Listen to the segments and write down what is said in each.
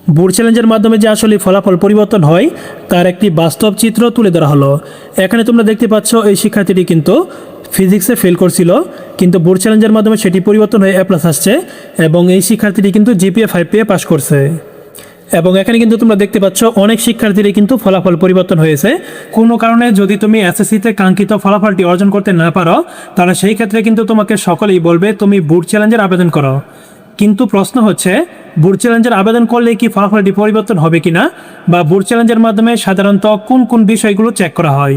Board চ্যালেঞ্জের মাধ্যমে যে আসলে ফলাফল পরিবর্তন হয় তার একটি বাস্তব চিত্র তুলে ধরা হলো। এখানে তোমরা দেখতে পাচ্ছ এই শিক্ষার্থীটি কিন্তু ফিজিক্সে ফেল করছিল, কিন্তু বোর্ড চ্যালেঞ্জের মাধ্যমে সেটি পরিবর্তন হয়ে এ প্লাস আসছে এবং এই শিক্ষার্থীটি কিন্তু জিপিএ 5 পেয়ে পাশ করছে। এবং এখানে কিন্তু তোমরা দেখতে পাচ্ছ অনেক শিক্ষার্থীরই কিন্তু ফলাফল পরিবর্তন হয়েছে। কোনো কারণে যদি তুমি এসএসসিতে কাঙ্ক্ষিত ফলাফলটি অর্জন করতে না পারো তাহলে সেই ক্ষেত্রে কিন্তু তোমাকে সকলেই বলবে তুমি বোর্ড চ্যালেঞ্জের আবেদন করো। কিন্তু প্রশ্ন হচ্ছে, বোর্ড চ্যালেঞ্জের আবেদন করলে কি ফলাফলটি পরিবর্তন হবে কিনা, বা বোর্ড চ্যালেঞ্জের মাধ্যমে সাধারণত কোন কোন বিষয়গুলো চেক করা হয়।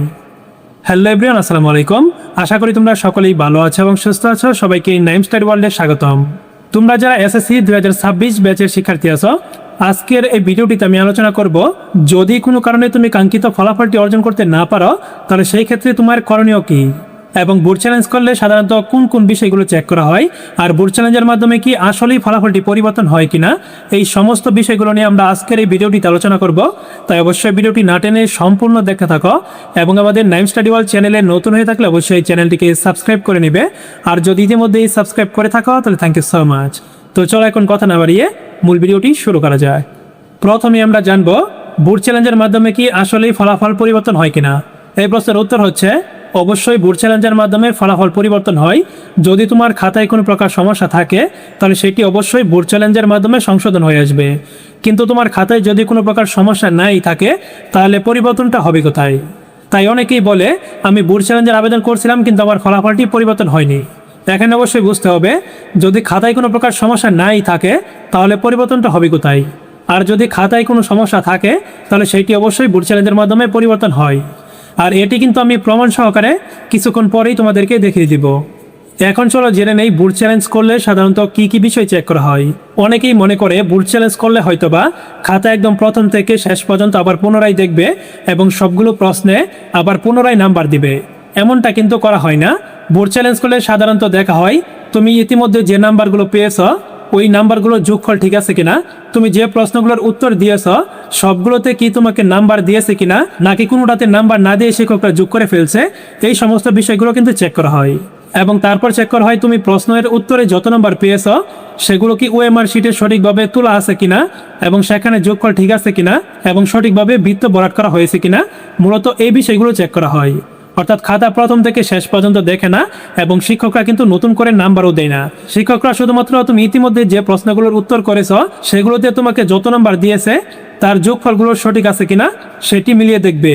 হ্যালো এভরিওয়ান, আসসালামু আলাইকুম। আশা করি তোমরা সকলেই ভালো আছো এবং সুস্থ আছো। সবাইকে নাইম স্টাডি ওয়ার্ল্ডে স্বাগতম। তোমরা যারা এসএসসি 2026 ব্যাচের শিক্ষার্থী আছো, আজকের এই ভিডিওটিতে আমি আলোচনা করব যদি কোনো কারণে তুমি কাঙ্ক্ষিত ফলাফলটি অর্জন করতে না পারো তাহলে সেই ক্ষেত্রে তোমার করণীয় কী, এবং বোর্ড চ্যালেঞ্জ করলে সাধারণত কোন কোন বিষয়গুলো চেক করা হয়, আর বোর্ড চ্যালেঞ্জের মাধ্যমে কি আসলেই ফলাফলটি পরিবর্তন হয় কিনা, এই সমস্ত বিষয়গুলো নিয়ে আমরা আজকের এই ভিডিওটিতে আলোচনা করব। তাই অবশ্যই ভিডিওটি না টেনে সম্পূর্ণ দেখতে থাকো এবং আমাদের নাইম স্টাডি ওয়ার্ল্ড চ্যানেলে নতুন হয়ে থাকলে অবশ্যই চ্যানেলটিকে সাবস্ক্রাইব করে নিবে, আর যদি ইতিমধ্যেই সাবস্ক্রাইব করে থাকো তাহলে থ্যাংক ইউ সো মাচ। তো চলো এখন কথা না বাড়িয়ে মূল ভিডিওটি শুরু করা যায়। প্রথমে আমরা জানবো বোর্ড চ্যালেঞ্জের মাধ্যমে কি আসলেই ফলাফল পরিবর্তন হয় কিনা। এই প্রশ্নের উত্তর হচ্ছে অবশ্যই বোর্ড চ্যালেঞ্জের মাধ্যমে ফলাফল পরিবর্তন হয়। যদি তোমার খাতায় কোনো প্রকার সমস্যা থাকে তাহলে সেটি অবশ্যই বোর্ড চ্যালেঞ্জের মাধ্যমে সংশোধন হয়ে আসবে। কিন্তু তোমার খাতায় যদি কোনো প্রকার সমস্যা নাই থাকে তাহলে পরিবর্তনটা হবে কোথায়? তাই অনেকেই বলে আমি বোর্ড চ্যালেঞ্জের আবেদন করছিলাম কিন্তু আমার ফলাফলটি পরিবর্তন হয়নি। এখানে অবশ্যই বুঝতে হবে যদি খাতায় কোনো প্রকার সমস্যা নাই থাকে তাহলে পরিবর্তনটা হবে কোথায়, আর যদি খাতায় কোনো সমস্যা থাকে তাহলে সেটি অবশ্যই বোর্ড চ্যালেঞ্জের মাধ্যমে পরিবর্তন হয়। আর এটি কিন্তু আমি প্রমাণ সহকারে কিছুক্ষণ পরেই তোমাদেরকে দেখিয়ে দিব। এখন চলো জেনে নেই বোর্ড চ্যালেঞ্জ করলে সাধারণত কি কি বিষয় চেক করা হয়। অনেকেই মনে করে বোর্ড চ্যালেঞ্জ করলে হয়তোবা খাতা একদম প্রথম থেকে শেষ পর্যন্ত আবার পুনরায় দেখবে এবং সবগুলো প্রশ্নে আবার পুনরায় নাম্বার দিবে। এমনটা কিন্তু করা হয় না। বোর্ড চ্যালেঞ্জ করলে সাধারণত দেখা হয় তুমি ইতিমধ্যে যে নাম্বারগুলো পেয়েছ ওই নাম্বারগুলোর যোগফল ঠিক আছে কিনা, তুমি যে প্রশ্নগুলোর উত্তর দিয়েছ সবগুলোতে কি তোমাকে নাম্বার দিয়েছে কিনা, নাকি কোনোটাতে নাম্বার না দিয়ে শিক্ষকরা যোগ করে ফেলছে, এই সমস্ত বিষয়গুলো কিন্তু চেক করা হয়। এবং তারপর চেক করা হয় তুমি প্রশ্নের উত্তরে যত নাম্বার পেয়েছ সেগুলো কি ওএমআর শিটে সঠিকভাবে তোলা আছে কিনা, এবং সেখানে যোগফল ঠিক আছে কিনা, এবং সঠিকভাবে বৃত্ত ভরাট করা হয়েছে কিনা। মূলত এই বিষয়গুলো চেক করা হয়। অর্থাৎ খাতা প্রথম থেকে শেষ পর্যন্ত দেখে না এবং শিক্ষকরা কিন্তু নতুন করে নাম্বারও দেয় না। শিক্ষকরা শুধুমাত্র তুমি ইতিমধ্যে যে প্রশ্নগুলোর উত্তর করেছ সেগুলোতে তোমাকে যত নাম্বার দিয়েছে তার যোগফলগুলো সঠিক আছে কিনা সেটি মিলিয়ে দেখবে।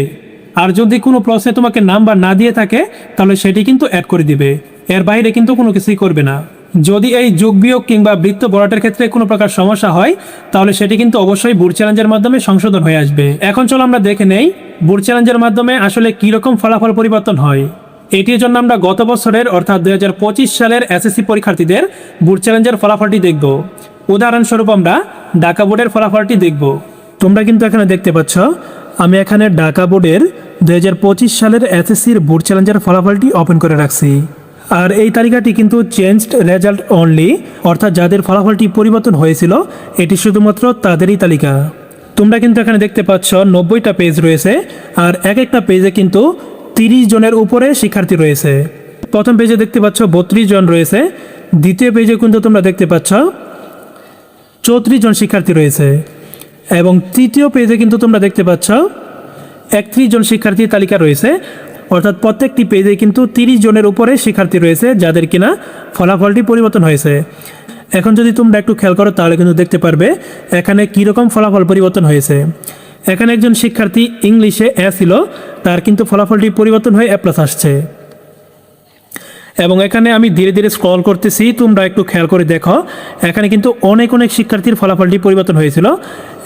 আর যদি কোনো প্রশ্নে তোমাকে নাম্বার না দিয়ে থাকে তাহলে সেটি কিন্তু অ্যাড করে দিবে, এর বাইরে কিন্তু কোনো কিছুই করবে না। যদি এই যোগ বিয়োগ কিংবা বৃত্ত ভরাটের ক্ষেত্রে কোনো প্রকার সমস্যা হয় তাহলে সেটি কিন্তু অবশ্যই বোর্ড চ্যালেঞ্জের মাধ্যমে সংশোধন হয়ে আসবে। এখন চলো আমরা দেখে নেই বোর্ড চ্যালেঞ্জের মাধ্যমে আসলে কীরকম ফলাফল পরিবর্তন হয়। এটির জন্য আমরা গত বছরের অর্থাৎ 2025 সালের এসএসসি পরীক্ষার্থীদের বোর্ড চ্যালেঞ্জের ফলাফলটি দেখব। উদাহরণস্বরূপ আমরা ঢাকা বোর্ডের ফলাফলটি দেখব। তোমরা কিন্তু এখানে দেখতে পাচ্ছ আমি এখানে ঢাকা বোর্ডের 2025 সালের এসএসসির বোর্ড চ্যালেঞ্জের ফলাফলটি ওপেন করে রাখছি। আর এই তালিকাটি কিন্তু চেঞ্জড রেজাল্ট অনলি, অর্থাৎ যাদের ফলাফলটি পরিবর্তন হয়েছিল এটি শুধুমাত্র তাদেরই তালিকা। তোমরা কিন্তু এখানে দেখতে পাচ্ছ 90টা পেজ রয়েছে, আর এক একটা পেজে কিন্তু 30 জনের উপরে শিক্ষার্থী রয়েছে। প্রথম পেজে দেখতে পাচ্ছ 32 জন রয়েছে, দ্বিতীয় পেজে কিন্তু তোমরা দেখতে পাচ্ছ 34 জন শিক্ষার্থী রয়েছে, এবং তৃতীয় পেজে কিন্তু তোমরা দেখতে পাচ্ছ 31 জন শিক্ষার্থীর তালিকা রয়েছে। অর্থাৎ প্রত্যেকটি পেজে কিন্তু 30 জনের উপরে শিক্ষার্থী রয়েছে যাদের কিনা ফলাফলটি পরিবর্তন হয়েছে। এখন যদি তোমরা একটু খেয়াল করো তাহলে কিন্তু দেখতে পারবে এখানে কীরকম ফলাফল পরিবর্তন হয়েছে। এখানে একজন শিক্ষার্থী ইংলিশে এ ছিল, তার কিন্তু ফলাফলটি পরিবর্তন হয়ে এ প্লাস আসছে। এবং এখানে আমি ধীরে ধীরে স্ক্রল করতেছি, তোমরা একটু খেয়াল করে দেখো এখানে কিন্তু অনেক শিক্ষার্থীর ফলাফলটি পরিবর্তন হয়েছিল।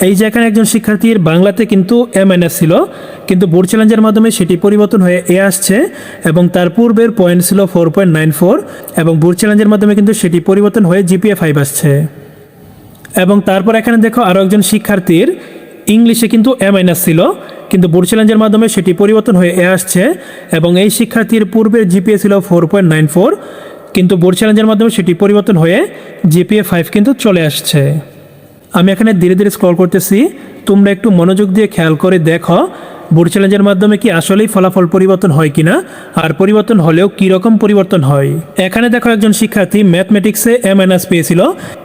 এই যে এখানে একজন শিক্ষার্থীর বাংলাতে কিন্তু এ- ছিল, কিন্তু বোর্ড চ্যালেঞ্জের মাধ্যমে সেটি পরিবর্তন হয়ে এ আসছে, এবং তার পূর্বের পয়েন্ট ছিল 4.94, এবং বোর্ড চ্যালেঞ্জের মাধ্যমে কিন্তু সেটি পরিবর্তন হয়ে জিপিএ 5 আসছে। এবং তারপর এখানে দেখো আরও একজন শিক্ষার্থীর ইংলিশে কিন্তু এ- ছিল, কিন্তু বোর্ড চ্যালেঞ্জের মাধ্যমে সেটি পরিবর্তন হয়ে এ আসছে, এবং এই শিক্ষার্থীর পূর্বের জিপিএ ছিল 4.94, কিন্তু বোর্ড চ্যালেঞ্জের মাধ্যমে সেটি পরিবর্তন হয়ে জিপিএ 5 কিন্তু চলে আসছে। আমি এখানে ধীরে ধীরে স্ক্রল করতেছি, তোমরা একটু মনোযোগ দিয়ে খেয়াল করে দেখো বোর্ড চ্যালেঞ্জের মাধ্যমে কি আসলেই ফলাফল পরিবর্তন হয় কিনা, আর পরিবর্তন হলেও কি রকম পরিবর্তন হয়। এখানে দেখো একজন শিক্ষার্থী ম্যাথমেটিক্সে A- পেয়েছিল,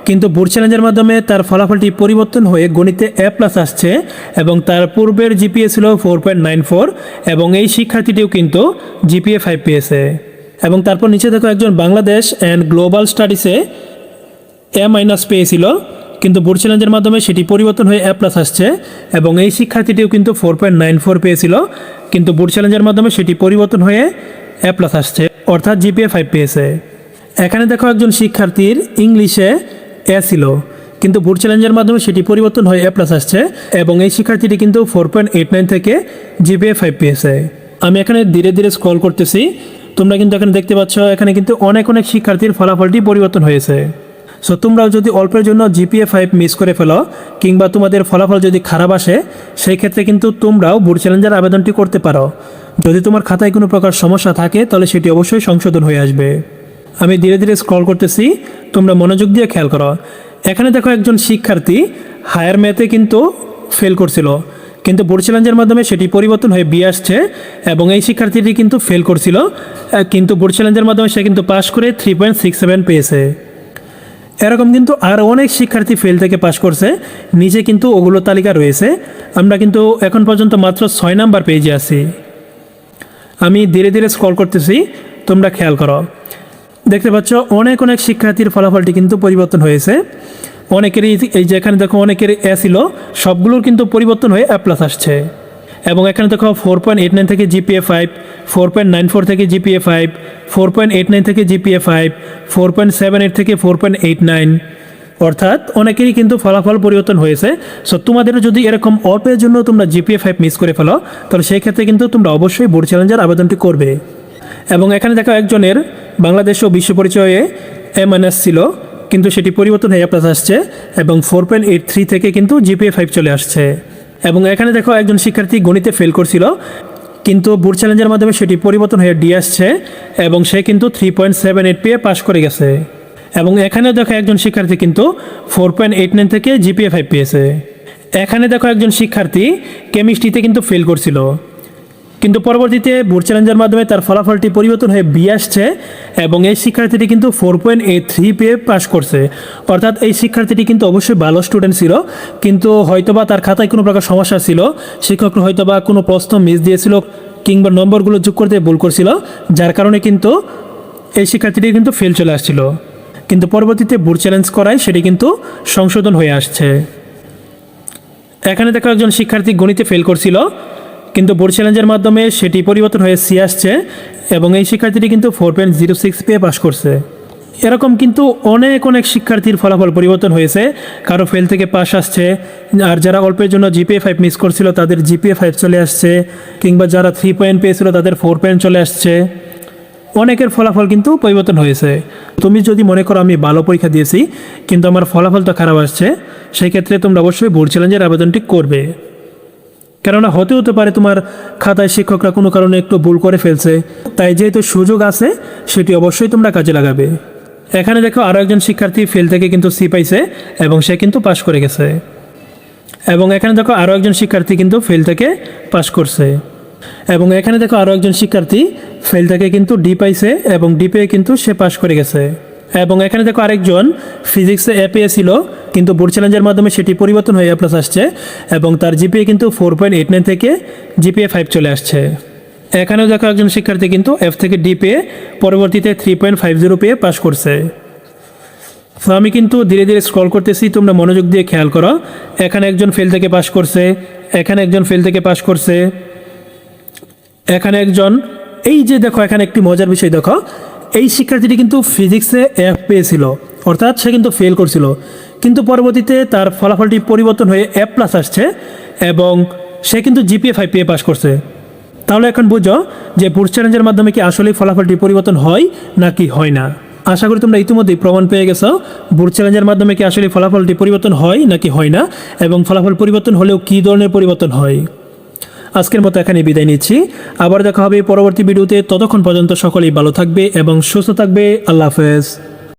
কিন্তু বোর্ড চ্যালেঞ্জের মাধ্যমে তার ফলাফলটি পরিবর্তন হয়ে গণিতে A+ আসছে এবং তার পূর্বের জিপিএ ছিল 4.94 এবং এই শিক্ষার্থীটিও কিন্তু জিপিএ 5 পেয়েছে। এবং তারপর নিচে দেখো একজন বাংলাদেশ অ্যান্ড গ্লোবাল স্টাডিজে A- পেয়েছিল, কিন্তু বোর্ড চ্যালেঞ্জের মাধ্যমে সেটি পরিবর্তন হয়ে A+ আসছে এবং এই শিক্ষার্থীটিও কিন্তু 4.94 পেয়েছিল, কিন্তু বোর্ড চ্যালেঞ্জের মাধ্যমে সেটি পরিবর্তন হয়ে A+ আসছে, অর্থাৎ জিপিএ 5 পেয়েছে। এখানে দেখো একজন শিক্ষার্থীর ইংলিশে A ছিল, কিন্তু বোর্ড চ্যালেঞ্জের মাধ্যমে সেটি পরিবর্তন হয়ে A+ আসছে এবং এই শিক্ষার্থীটি কিন্তু 4.89 থেকে জিপিএ 5 পেয়েছে। আমি এখানে ধীরে ধীরে স্ক্রল করতেছি, তোমরা কিন্তু এখানে দেখতে পাচ্ছ এখানে কিন্তু অনেক শিক্ষার্থীর ফলাফলটি পরিবর্তন হয়েছে। সো তোমরাও যদি অল্পের জন্য জিপিএ 5 মিস করে ফেলো কিংবা তোমাদের ফলাফল যদি খারাপ আসে, সেই ক্ষেত্রে কিন্তু তোমরাও বোর্ড চ্যালেঞ্জের আবেদনটি করতে পারো। যদি তোমার খাতায় কোনো প্রকার সমস্যা থাকে তাহলে সেটি অবশ্যই সংশোধন হয়ে আসবে। আমি ধীরে ধীরে স্ক্রল করতেছি, তোমরা মনোযোগ দিয়ে খেয়াল করো। এখানে দেখো একজন শিক্ষার্থী হায়ার ম্যাথে কিন্তু ফেল করছিল, কিন্তু বোর্ড চ্যালেঞ্জের মাধ্যমে সেটি পরিবর্তন হয়ে B আসছে এবং এই শিক্ষার্থীটি কিন্তু ফেল করছিল, কিন্তু বোর্ড চ্যালেঞ্জের মাধ্যমে সে কিন্তু পাশ করে 3.67 পেয়েছে। এরকম কিন্তু আরও অনেক শিক্ষার্থী ফেল থেকে পাশ করছে, নিচে কিন্তু ওগুলো তালিকা রয়েছে। আমরা কিন্তু এখন পর্যন্ত মাত্র 6 নাম্বার পেজে আছি। আমি ধীরে ধীরে স্ক্রল করতেছি, তোমরা খেয়াল করো। দেখতে পাচ্ছ অনেক শিক্ষার্থীর ফলাফলটি কিন্তু পরিবর্তন হয়েছে। অনেকেরই এই যে এখানে দেখো অনেকের A ছিল, সবগুলোর কিন্তু পরিবর্তন হয়ে A+ আসছে। এবং এখানে দেখো 4.89 থেকে জিপিএ 5, 4.94 থেকে জিপিএ 5, 4.89 থেকে জিপিএ 5, 4.78 থেকে 4.89, অর্থাৎ অনেকেরই কিন্তু ফলাফল পরিবর্তন হয়েছে। সো তোমাদেরও যদি এরকম অল্পের জন্য তোমরা জিপিএ 5 মিস করে ফেলো, তাহলে সেই ক্ষেত্রে কিন্তু তোমরা অবশ্যই বোর্ড চ্যালেঞ্জের আবেদনটি করবে। এবং এখানে দেখো একজনের বাংলাদেশ ও বিশ্ব পরিচয়ে A- ছিল, কিন্তু সেটি পরিবর্তন হয়ে A+ আসছে এবং 4.83 থেকে কিন্তু জিপিএ 5 চলে আসছে। এবং এখানে দেখো একজন শিক্ষার্থী গণিতে ফেল করছিল, কিন্তু বোর্ড চ্যালেঞ্জের মাধ্যমে সেটি পরিবর্তন হয়ে D আসছে এবং সে কিন্তু 3.78 পেয়ে পাশ করে গেছে। এবং এখানে দেখো একজন শিক্ষার্থী কিন্তু 4.89 থেকে জিপিএ 5 পেয়েছে। এখানে দেখো একজন শিক্ষার্থী কেমিস্ট্রিতে কিন্তু ফেল করছিল, কিন্তু পরবর্তীতে বোর্ড চ্যালেঞ্জের মাধ্যমে তার ফলাফলটি পরিবর্তন হয়ে B আসছে এবং এই শিক্ষার্থীটি কিন্তু 4.83 পেয়ে পাশ করছে। অর্থাৎ এই শিক্ষার্থীটি কিন্তু অবশ্যই ভালো স্টুডেন্ট ছিল, কিন্তু হয়তোবা তার খাতায় কোনো প্রকার সমস্যা ছিল, শিক্ষকরা হয়তোবা কোনো প্রশ্ন মিস দিয়েছিল কিংবা নম্বরগুলো যোগ করতে ভুল করছিল, যার কারণে কিন্তু এই শিক্ষার্থীটি কিন্তু ফেল চলে আসছিল। কিন্তু পরবর্তীতে বোর্ড চ্যালেঞ্জ করায় সেটি কিন্তু সংশোধন হয়ে আসছে। এখানে দেখো একজন শিক্ষার্থী গণিতে ফেল করছিল, কিন্তু বোর্ড চ্যালেঞ্জের মাধ্যমে সেটি পরিবর্তন হয়ে C আসছে এবং এই শিক্ষার্থীটি কিন্তু 4.06 পেয়ে পাশ করছে। এরকম কিন্তু অনেক শিক্ষার্থীর ফলাফল পরিবর্তন হয়েছে, কারো ফেল থেকে পাশ আসছে, আর যারা অল্পের জন্য জিপিএ 5 মিস করছিল তাদের জিপিএ 5 চলে আসছে, কিংবা যারা 3 পয়েন্ট পেয়েছিল তাদের 4 পয়েন্ট চলে আসছে। অনেকের ফলাফল কিন্তু পরিবর্তন হয়েছে। তুমি যদি মনে করো আমি ভালো পরীক্ষা দিয়েছি কিন্তু আমার ফলাফলটা খারাপ আসছে, সেই ক্ষেত্রে তোমরা অবশ্যই বোর্ড চ্যালেঞ্জের আবেদনটি করবে। কেননা হতে পারে তোমার খাতায় শিক্ষকরা কোনো কারণে একটু ভুল করে ফেলছে, তাই যেহেতু সুযোগ আছে সেটি অবশ্যই তোমরা কাজে লাগাবে। এখানে দেখো আরও একজন শিক্ষার্থী ফেল থেকে কিন্তু C পাইছে এবং সে কিন্তু পাশ করে গেছে। এবং এখানে দেখো আরও একজন শিক্ষার্থী কিন্তু ফেল থেকে পাশ করছে। এবং এখানে দেখো আরও একজন শিক্ষার্থী ফেল থেকে কিন্তু D পাইছে এবং D পেয়ে কিন্তু সে পাশ করে গেছে। এবং এখানে দেখো আরেকজন ফিজিক্সে A পেয়েছিল, কিন্তু বোর্ড চ্যালেঞ্জের মাধ্যমে সেটি পরিবর্তন হয়ে A+ আসছে এবং তার জিপিএ কিন্তু 4.89 থেকে জিপিএ 5 চলে আসছে। এখানেও দেখো একজন শিক্ষার্থী কিন্তু F থেকে D পেয়ে পরবর্তীতে 3.50 পেয়ে পাশ করছে। তো আমি কিন্তু ধীরে ধীরে স্ক্রল করতেছি, তোমরা মনোযোগ দিয়ে খেয়াল করো। এখানে একজন ফেল থেকে পাশ করছে, এখানে একজন ফেল থেকে পাশ করছে, এখানে একজন, এই যে দেখো এখানে একটি মজার বিষয় দেখো, এই শিক্ষার্থীটি কিন্তু ফিজিক্সে F পেয়েছিল, অর্থাৎ সে কিন্তু ফেল করছিল, কিন্তু পরবর্তীতে তার ফলাফলটি পরিবর্তন হয়ে A+ আসছে এবং সে কিন্তু জিপিএ 5 পেয়ে পাশ করছে। তাহলে এখন বুঝো যে বোর্ড চ্যালেঞ্জের মাধ্যমে কি আসলেই ফলাফলটি পরিবর্তন হয় নাকি হয় না। আশা করি তোমরা ইতিমধ্যেই প্রমাণ পেয়ে গেছো বোর্ড চ্যালেঞ্জের মাধ্যমে কি আসলে ফলাফলটি পরিবর্তন হয় নাকি হয় না, এবং ফলাফল পরিবর্তন হলেও কী ধরনের পরিবর্তন হয়। আজকের মতো এখানে বিদায় নিচ্ছি, আবার দেখা হবে পরবর্তী ভিডিওতে। ততক্ষণ পর্যন্ত সকলেই ভালো থাকবে এবং সুস্থ থাকবে। আল্লাহ হাফেজ।